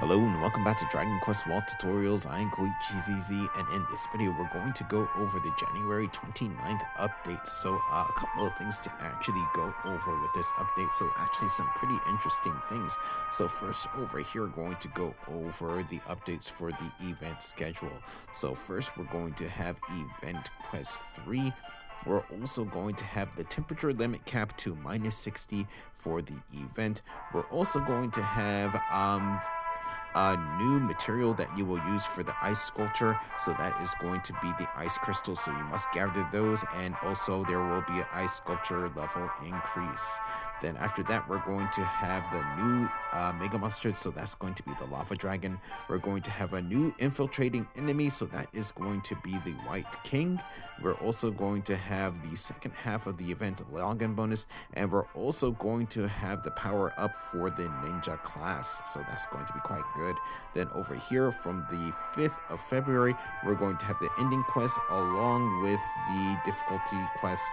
Hello and welcome back to Dragon Quest Wall Tutorials. I'm Koichi ZZ, and in this video we're going to go over the January 29th update. So a couple of things to actually go over with this update. So actually some pretty interesting things. So first over here we're going to go over the updates for the event schedule. So first we're going to have Event Quest 3. We're also going to have the temperature limit cap to -60 for the event. We're also going to have a new material that you will use for the ice sculpture, so that is going to be the ice crystals, so you must gather those, and also there will be an ice sculpture level increase. Then after that we're going to have the new mega monster, so that's going to be the lava dragon. We're going to have a new infiltrating enemy, so that is going to be the white king. We're also going to have the second half of the event login bonus, and we're also going to have the power up for the ninja class, so that's going to be quite good. Then over here from the 5th of February, we're going to have the ending quest along with the difficulty quest,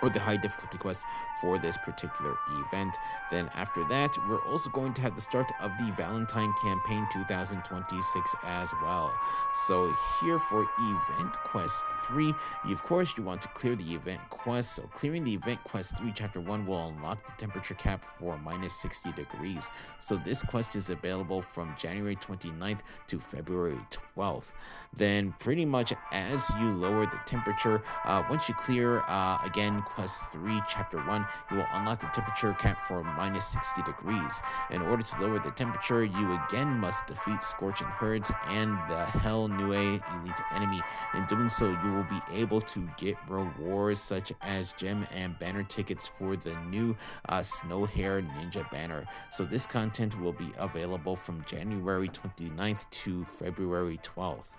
or the high difficulty quest for this particular event. Then after that, we're also going to have the start of the Valentine Campaign 2026 as well. So here for Event Quest 3, of course you want to clear the event quest. So clearing the event quest 3 chapter 1 will unlock the temperature cap for -60 degrees. So this quest is available from January 29th to February 12th. Then pretty much as you lower the temperature, once you clear again Quest 3 Chapter 1, you will unlock the temperature cap for -60 degrees. In order to lower the temperature, you again must defeat Scorching Herds and the Hell Nue elite enemy. In doing so, you will be able to get rewards such as gem and banner tickets for the new Snow Hair Ninja banner. So this content will be available from January 29th to February 12th.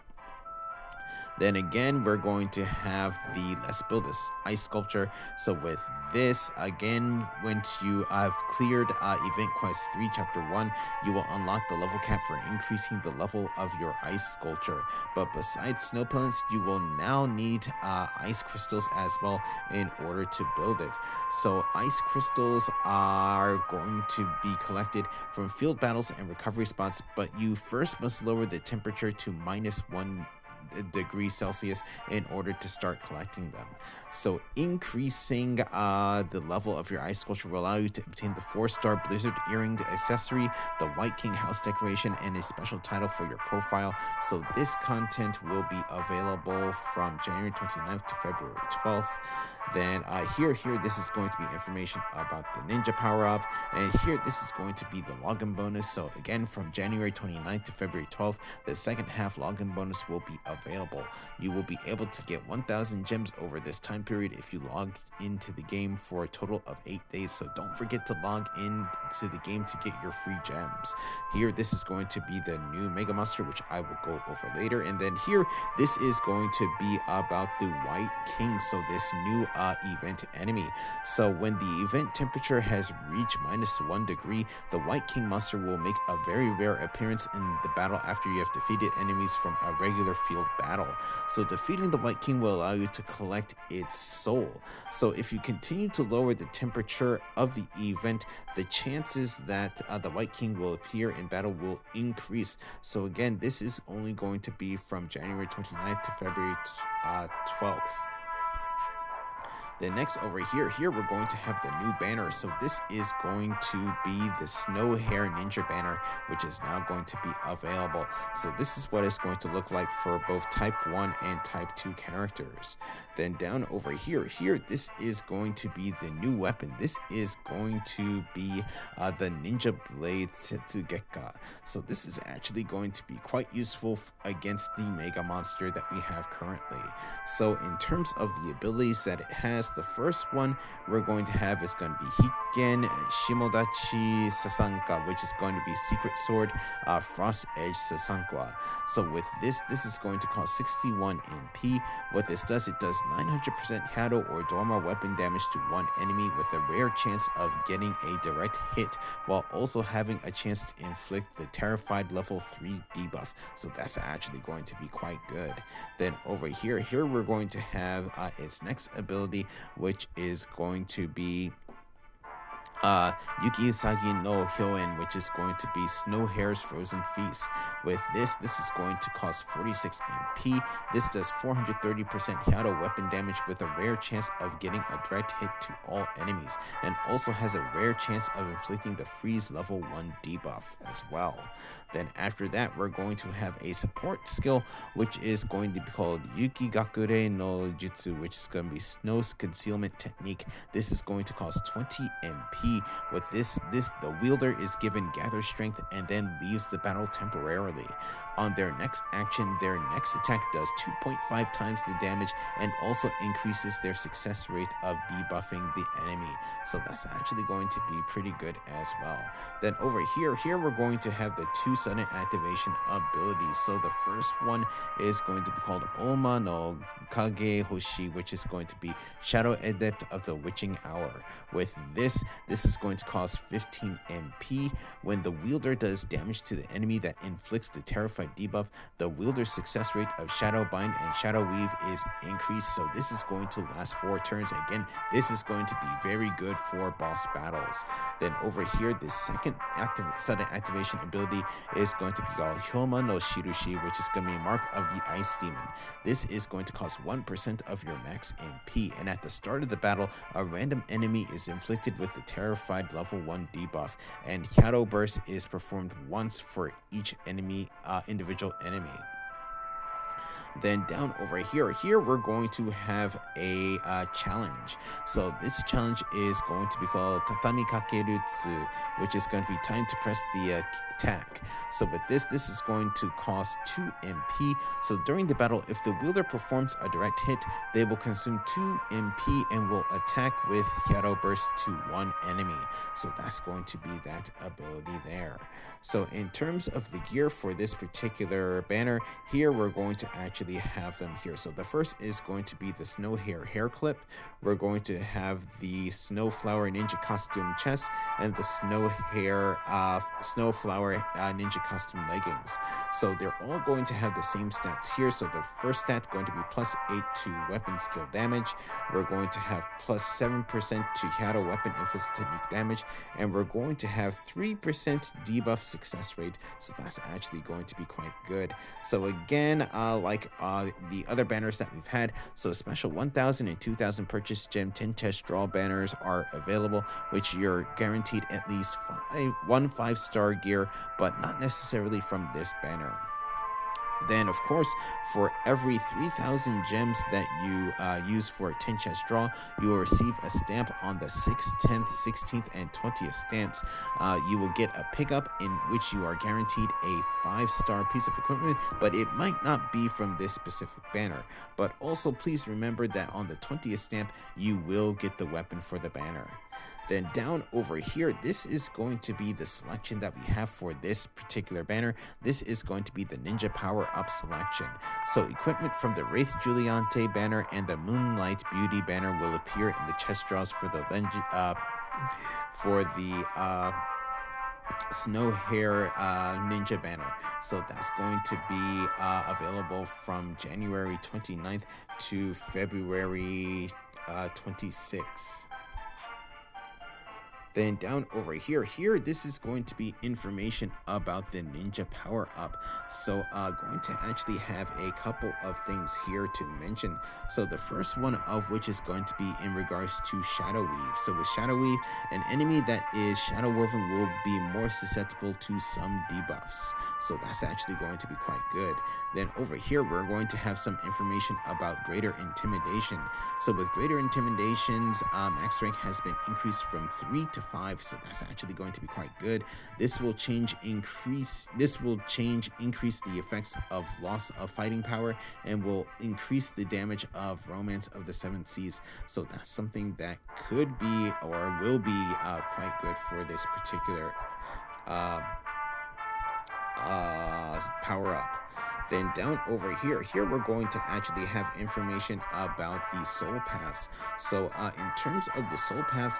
Then again, we're going to have the Let's Build This Ice Sculpture. So with this, again, once you have cleared Event Quest 3 Chapter 1, you will unlock the level cap for increasing the level of your ice sculpture. But besides snow pellets, you will now need ice crystals as well in order to build it. So ice crystals are going to be collected from field battles and recovery spots, but you first must lower the temperature to -1 degrees Celsius in order to start collecting them. So increasing the level of your ice sculpture will allow you to obtain the 4-star Blizzard Earring accessory, the White King house decoration, and a special title for your profile. So this content will be available from January 29th to February 12th. Then here, this is going to be information about the ninja power-up, and here, this is going to be the login bonus. So again, from January 29th to February 12th, the second half login bonus will be available. You will be able to get 1,000 gems over this time period if you log into the game for a total of 8 days. So don't forget to log into the game to get your free gems. Here, this is going to be the new Mega Monster, which I will go over later. And then here, this is going to be about the White King. So this new event enemy. So when the event temperature has reached -1 degree, the White King monster will make a very rare appearance in the battle after you have defeated enemies from a regular field battle. So defeating the White King will allow you to collect its soul. So if you continue to lower the temperature of the event, the chances that the White King will appear in battle will increase. So again, this is only going to be from January 29th to February 12th. Then next over here we're going to have the new banner. So this is going to be the Snow Hair Ninja banner, which is now going to be available. So this is what it's going to look like for both Type 1 and Type 2 characters. Then down over here, this is going to be the new weapon. This is going to be the Ninja Blade Tetsugeka. So this is actually going to be quite useful against the Mega Monster that we have currently. So in terms of the abilities that it has, the first one we're going to have is going to be Hikken Shimodachi Sasanka, which is going to be Secret Sword Frost Edge Sasankwa. So with this is going to cost 61 MP. What this does, it does 900% Hado or Dorma weapon damage to one enemy with a rare chance of getting a direct hit, while also having a chance to inflict the Terrified level 3 debuff. So that's actually going to be quite good. Then over here we're going to have its next ability, which is going to be uh, Yuki Usagi no Hyoen, which is going to be Snow Hare's Frozen Feast. With this is going to cost 46 MP. This does 430% Hyato weapon damage with a rare chance of getting a direct hit to all enemies, and also has a rare chance of inflicting the freeze level 1 debuff as well. Then after that, we're going to have a support skill, which is going to be called Yuki Gakure no Jutsu, which is going to be Snow's Concealment Technique. This is going to cost 20 MP. With this the wielder is given gather strength and then leaves the battle temporarily. On their next action, their next attack does 2.5 times the damage and also increases their success rate of debuffing the enemy. So that's actually going to be pretty good as well. Then over here we're going to have the two sudden activation abilities. So the first one is going to be called Oma no Kage Hoshi, which is going to be Shadow Adept of the Witching Hour. With this is going to cost 15 MP. When the wielder does damage to the enemy that inflicts the Terrified debuff, the wielder's success rate of Shadow Bind and Shadow Weave is increased. So this is going to last 4 turns. Again, this is going to be very good for boss battles. Then over here, the second sudden activation ability is going to be called Hyoma no Shirushi, which is going to be Mark of the Ice Demon. This is going to cost 1% of your max MP, and at the start of the battle, a random enemy is inflicted with the Terrified level 1 debuff, and Shadow Burst is performed once for each individual enemy. Then down over here we're going to have a challenge. So this challenge is going to be called Tatami Kakerutsu, which is going to be time to press the attack. So with this is going to cost 2 MP. So during the battle, if the wielder performs a direct hit, they will consume 2 MP and will attack with Shadow Burst to one enemy. So that's going to be that ability there. So in terms of the gear for this particular banner, here we're going to actually have them here. So the first is going to be the Snow Hare hair clip. We're going to have the Snowflower Ninja costume chest and the Snowflower Ninja costume leggings. So they're all going to have the same stats here. So the first stat going to be plus 8 to weapon skill damage. We're going to have plus 7% to Hyato weapon inflict technique damage, and we're going to have 3% debuff success rate. So that's actually going to be quite good. So again, like the other banners that we've had, so special 1000 and 2000 purchase gem 10 chest draw banners are available, which you're guaranteed at least 1 5-star gear, but not necessarily from this banner. Then, of course, for every 3,000 gems that you use for a 10 chest draw, you will receive a stamp on the 6th, 10th, 16th, and 20th stamps. You will get a pickup in which you are guaranteed a 5-star piece of equipment, but it might not be from this specific banner. But also, please remember that on the 20th stamp, you will get the weapon for the banner. Then down over here, this is going to be the selection that we have for this particular banner. This is going to be the Ninja Power Up selection. So equipment from the Wraith Juliante banner and the Moonlight Beauty banner will appear in the chest draws for the Snow Hare Ninja banner. So that's going to be available from January 29th to February 26th. Then down over here, this is going to be information about the Ninja Power Up. So going to actually have a couple of things here to mention. So the first one of which is going to be in regards to Shadow Weave. So with Shadow Weave, an enemy that is Shadow Woven will be more susceptible to some debuffs. So that's actually going to be quite good. Then over here, we're going to have some information about Greater Intimidation. So with Greater Intimidation's max rank has been increased from 3 to 5, so that's actually going to be quite good. This will increase the effects of loss of fighting power and will increase the damage of Romance of the Seven Seas. So that's something that could be or will be quite good for this particular power up. Then down over here we're going to actually have information about the soul paths. So in terms of the soul paths,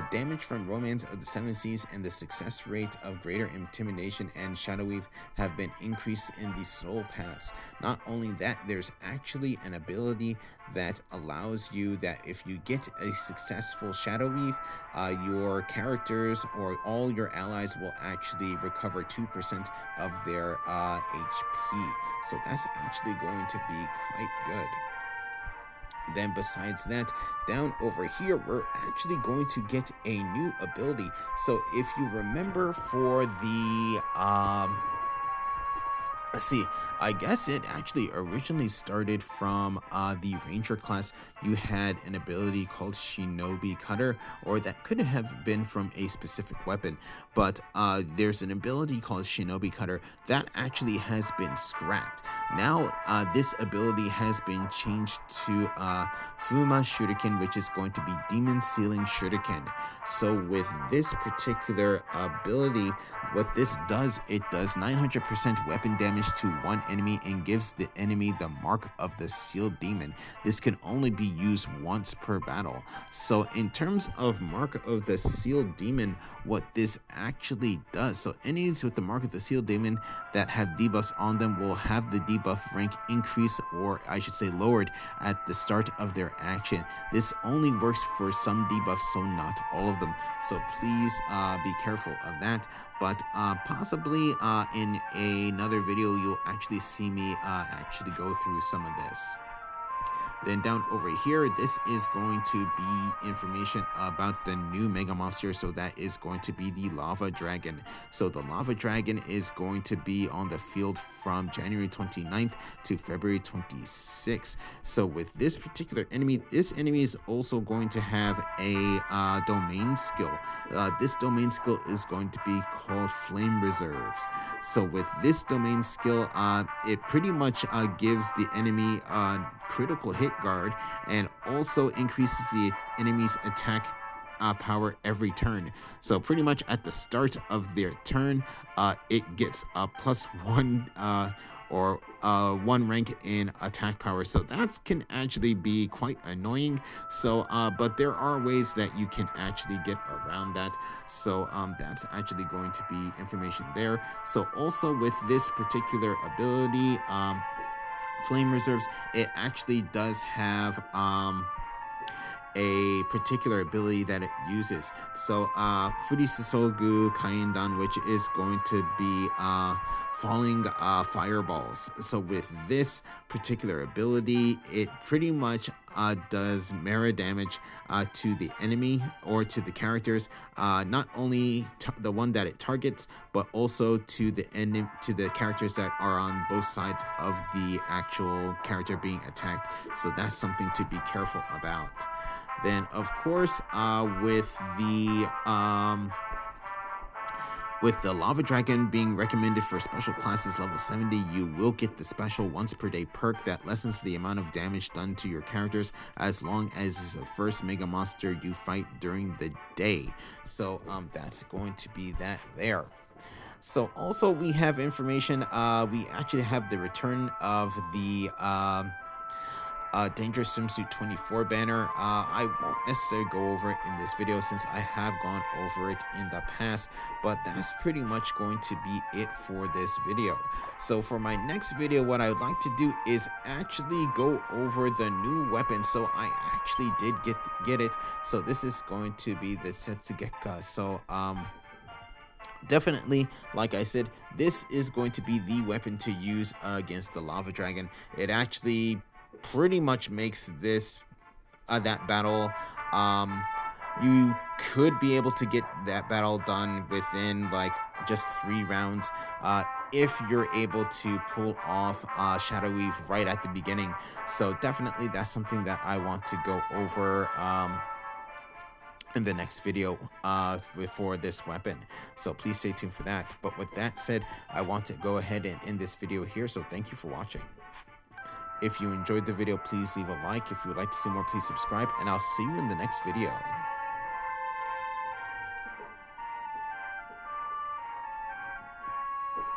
damage from Romance of the Seven Seas and the success rate of Greater Intimidation and Shadow Weave have been increased in the soul paths. Not only that, there's actually an ability that allows you that if you get a successful Shadow Weave, your characters or all your allies will actually recover 2% of their HP. So that's actually going to be quite good. Then besides that, down over here, we're actually going to get a new ability. So if you remember for the let's see, I guess it actually originally started from the Ranger class. You had an ability called Shinobi Cutter, or that could have been from a specific weapon, but there's an ability called Shinobi Cutter that actually has been scrapped. Now this ability has been changed to Fuma Shuriken, which is going to be Demon Sealing Shuriken. So with this particular ability, what this does, it does 900% weapon damage to one enemy and gives the enemy the mark of the sealed demon. This can only be used once per battle. So in terms of mark of the sealed demon, what this actually does, so enemies with the mark of the sealed demon that have debuffs on them will have the debuff rank increase, or I should say lowered, at the start of their action. This only works for some debuffs, so not all of them. So please be careful of that. But possibly in another video, you'll actually see me actually go through some of this. Then down over here, this is going to be information about the new Mega Monster. So that is going to be the Lava Dragon. So the Lava Dragon is going to be on the field from January 29th to February 26th. So with this particular enemy, this enemy is also going to have a domain skill. This domain skill is going to be called Flame Reserves. So with this domain skill, it pretty much gives the enemy critical hit guard and also increases the enemy's attack power every turn. So pretty much at the start of their turn, it gets a +1 or 1 rank in attack power. So that can actually be quite annoying. So but there are ways that you can actually get around that. So that's actually going to be information there. So also with this particular ability, Flame Reserves, it actually does have a particular ability that it uses. So Furisasogu Kaindan, which is going to be falling fireballs. So with this particular ability, it pretty much does mirror damage to the enemy or to the characters, not only the one that it targets, but also to the characters that are on both sides of the actual character being attacked. So that's something to be careful about. Then of course, with the Lava Dragon being recommended for special classes level 70, you will get the special once per day perk that lessens the amount of damage done to your characters as long as it's the first Mega Monster you fight during the day. So that's going to be that there. So also we have information, we actually have the return of the Dangerous Swimsuit 24 banner. I won't necessarily go over it in this video since I have gone over it in the past, but that's pretty much going to be it for this video. So for my next video, what I would like to do is actually go over the new weapon. So I actually did get it. So this is going to be the Setsugeka. So definitely, like I said, this is going to be the weapon to use against the Lava Dragon. It actually pretty much makes this that battle, you could be able to get that battle done within like just 3 rounds if you're able to pull off Shadow Weave right at the beginning. So definitely that's something that I want to go over in the next video for this weapon. So please stay tuned for that. But with that said, I want to go ahead and end this video here. So thank you for watching. If you enjoyed the video, please leave a like. If you would like to see more, please subscribe, and I'll see you in the next video.